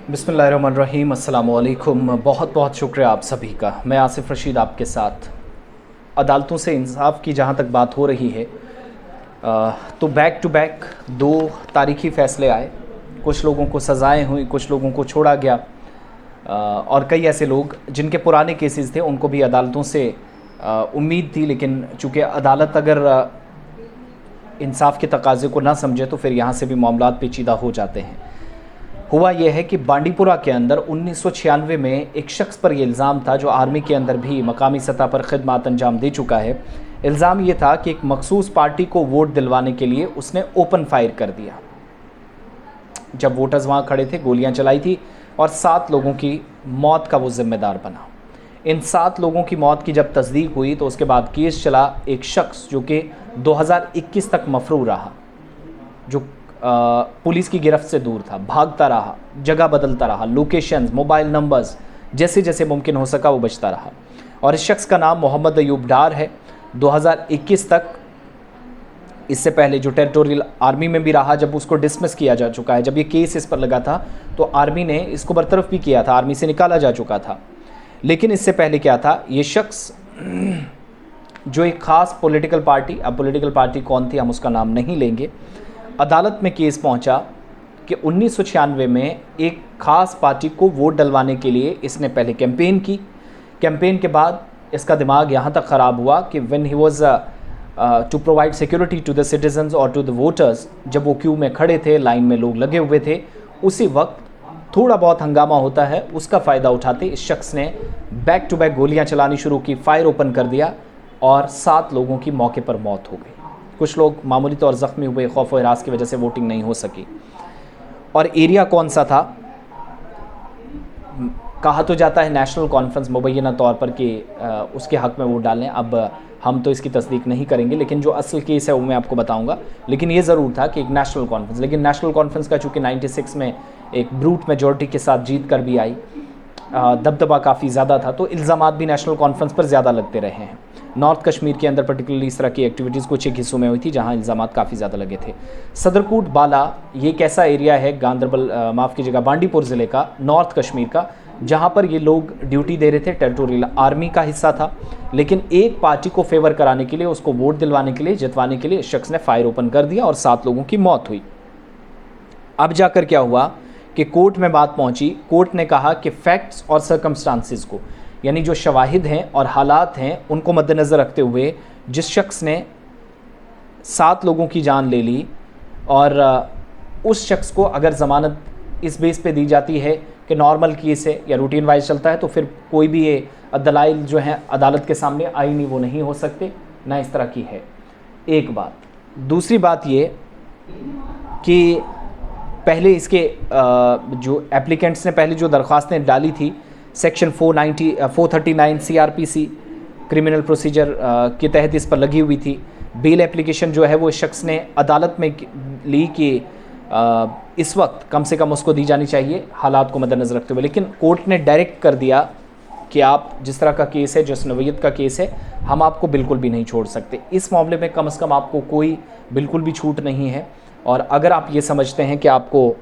बिस्मिल्लाहिर्रहमानिर्रहीम, अस्सलाम वालेकुम। बहुत बहुत शुक्रिया आप सभी का। मैं आसिफ़ रशीद आपके साथ। अदालतों से इंसाफ की जहाँ तक बात हो रही है, तो बैक टू बैक दो तारीखी फ़ैसले आए। कुछ लोगों को सज़ाएँ हुई, कुछ लोगों को छोड़ा गया, और कई ऐसे लोग जिनके पुराने केसेस थे उनको भी अदालतों से उम्मीद थी, लेकिन चूँकि अदालत अगर इंसाफ के तकाज़े को ना समझे तो फिर यहाँ से भी मामलात पेचीदा हो जाते हैं। हुआ यह है कि बांडीपुरा के अंदर 1996 में एक शख्स पर यह इल्ज़ाम था, जो आर्मी के अंदर भी मकामी सतह पर खिदमत अंजाम दे चुका है। इल्ज़ाम ये था कि एक मखसूस पार्टी को वोट दिलवाने के लिए उसने ओपन फायर कर दिया। जब वोटर्स वहाँ खड़े थे, गोलियाँ चलाई थी और 7 लोगों की मौत का वो ज़िम्मेदार बना। इन 7 लोगों की मौत की जब तस्दीक हुई तो उसके बाद केस चला। एक शख्स जो कि 2021 तक मफरू रहा, जो पुलिस की गिरफ्त से दूर था, भागता रहा, जगह बदलता रहा, लोकेशंस, मोबाइल नंबर्स जैसे जैसे मुमकिन हो सका वो बचता रहा। और इस शख्स का नाम मोहम्मद अयूब डार है। 2021 तक, इससे पहले जो टेरिटोरियल आर्मी में भी रहा, जब उसको डिसमिस किया जा चुका है, जब ये केस इस पर लगा था तो आर्मी ने इसको बरतरफ भी किया था, आर्मी से निकाला जा चुका था। लेकिन इससे पहले क्या था, ये शख्स जो एक ख़ास पॉलिटिकल पार्टी, अब पॉलिटिकल पार्टी कौन थी हम उसका नाम नहीं लेंगे, अदालत में केस पहुंचा कि 1996 में एक ख़ास पार्टी को वोट डलवाने के लिए इसने पहले कैंपेन की। कैंपेन के बाद इसका दिमाग यहाँ तक ख़राब हुआ कि when he was to provide security to the citizens और टू द वोटर्स, जब वो क्यू में खड़े थे, लाइन में लोग लगे हुए थे, उसी वक्त थोड़ा बहुत हंगामा होता है, उसका फ़ायदा उठाते इस शख्स ने बैक टू बैक गोलियाँ चलानी शुरू की, फायर ओपन कर दिया और 7 लोगों की मौके पर मौत हो गई। कुछ लोग मामूली तौर ज़ख्मी हुए, खौफ व हिरास की वजह से वोटिंग नहीं हो सकी। और एरिया कौन सा था? कहा तो जाता है नेशनल कॉन्फ्रेंस मुबैना तौर पर कि उसके हक़ में वोट डालें। अब हम तो इसकी तस्दीक नहीं करेंगे, लेकिन जो असल केस है वो मैं आपको बताऊंगा। लेकिन ये ज़रूर था कि एक नेशनल कॉन्फ्रेंस, लेकिन नेशनल कॉन्फ्रेंस का चूँकि 96 में एक ब्रूट मेजॉरिटी के साथ जीत कर भी आई, दबदबा काफ़ी ज़्यादा था, तो इल्ज़ामात भी नेशनल कॉन्फ्रेंस पर ज़्यादा लगते रहे हैं। नॉर्थ कश्मीर के अंदर पर्टिकुलरली इस तरह की एक्टिविटीज़ कुछ एक हिस्सों में हुई थी जहां इल्ज़ामात काफ़ी ज़्यादा लगे थे। सदरकोट बाला ये एक ऐसा एरिया है गांदरबल, माफ़ कीजिएगा, बांडीपुर ज़िले का, नॉर्थ कश्मीर का, जहां पर ये लोग ड्यूटी दे रहे थे, टेरिटोरियल आर्मी का हिस्सा था। लेकिन एक पार्टी को फेवर कराने के लिए, उसको वोट दिलवाने के लिए, जितवाने के लिए इस शख्स ने फायर ओपन कर दिया और 7 लोगों की मौत हुई। अब जाकर क्या हुआ कि कोर्ट में बात पहुंची। कोर्ट ने कहा कि फैक्ट्स और सर्कमस्टांसिस को, यानी जो शवाहिद हैं और हालात हैं, उनको मद्देनज़र रखते हुए जिस शख्स ने 7 लोगों की जान ले ली, और उस शख्स को अगर ज़मानत इस बेस पे दी जाती है कि नॉर्मल केस है या रूटीन वाइज चलता है, तो फिर कोई भी ये दलाइल जो हैं अदालत के सामने आईनी वो नहीं हो सकते, ना इस तरह की है। एक बात। दूसरी बात ये कि पहले इसके जो एप्लीकेंट्स ने पहले जो दरख्वास्तें डाली थी, सेक्शन 439 CRPC क्रिमिनल प्रोसीजर के तहत इस पर लगी हुई थी। बेल एप्लीकेशन जो है वो इस शख्स ने अदालत में ली कि इस वक्त कम से कम उसको दी जानी चाहिए, हालात को मद्देनज़र रखते हुए। लेकिन कोर्ट ने डायरेक्ट कर दिया कि आप जिस तरह का केस है, जिस नौयत का केस है, हम आपको बिल्कुल भी नहीं छोड़ सकते। इस मामले में कम से कम आपको कोई बिल्कुल भी छूट नहीं है। और अगर आप ये समझते हैं कि आपको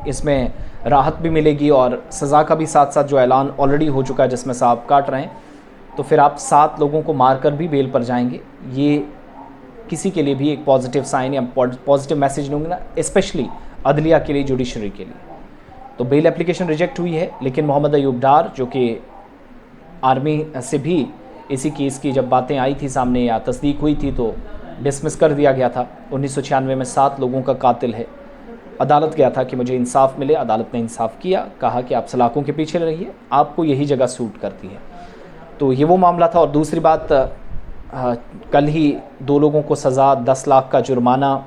इसमें राहत भी मिलेगी और सज़ा का भी साथ साथ जो ऐलान ऑलरेडी हो चुका है जिसमें सांप काट रहे हैं, तो फिर आप 7 लोगों को मारकर भी बेल पर जाएंगे, ये किसी के लिए भी एक पॉजिटिव साइन या पॉजिटिव मैसेज नहीं होगा, स्पेशली अदलिया के लिए, जुडिशरी के लिए। तो बेल एप्लीकेशन रिजेक्ट हुई है, लेकिन मोहम्मद अयूब डार, जो कि आर्मी से भी इसी केस की जब बातें आई थी सामने या तस्दीक हुई थी, तो डिसमिस कर दिया गया था। 1996 में 7 लोगों का कातिल है। अदालत गया था कि मुझे इंसाफ मिले, अदालत ने इंसाफ किया, कहा कि आप सलाखों के पीछे रहिए, आपको यही जगह सूट करती है। तो ये वो मामला था। और दूसरी बात, कल ही 2 लोगों को सज़ा, 10 लाख का जुर्माना,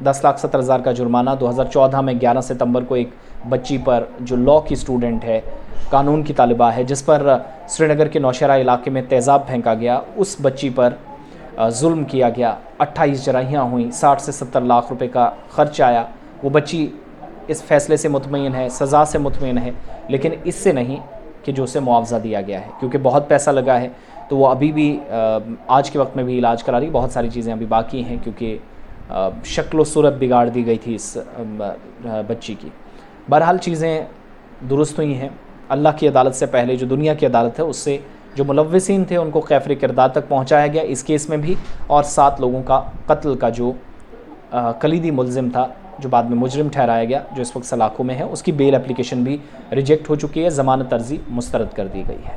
10,70,000 का जुर्माना। 2014 में 11 सितंबर को एक बच्ची पर, जो लॉ की स्टूडेंट है, कानून की तालिबा है, जिस पर श्रीनगर के नौशहरा इलाके में तेज़ाब फेंका गया, उस बच्ची पर जुल्म किया गया। 28 जराहियाँ हुई, 60 से 70 लाख रुपए का ख़र्च आया। वो बच्ची इस फ़ैसले से मुतमईन है, सज़ा से मुतमईन है, लेकिन इससे नहीं कि जो उसे मुआवजा दिया गया है, क्योंकि बहुत पैसा लगा है। तो वो अभी भी आज के वक्त में भी इलाज करा रही, बहुत सारी चीज़ें अभी बाकी हैं, क्योंकि शक्ल व सूरत बिगाड़ दी गई थी इस बच्ची की। बहरहाल चीज़ें दुरुस्त हुई हैं। अल्लाह की अदालत से पहले जो दुनिया की अदालत है उससे जो मुलव्विसीन थे उनको कैफ़र किरदार तक पहुंचाया गया इस केस में भी, और 7 लोगों का कत्ल का जो कलीदी मुलजिम था, जो बाद में मुजरिम ठहराया गया, जो इस वक्त सलाखों में है, उसकी बेल एप्लीकेशन भी रिजेक्ट हो चुकी है, ज़मानत अर्जी मुस्तरद कर दी गई है।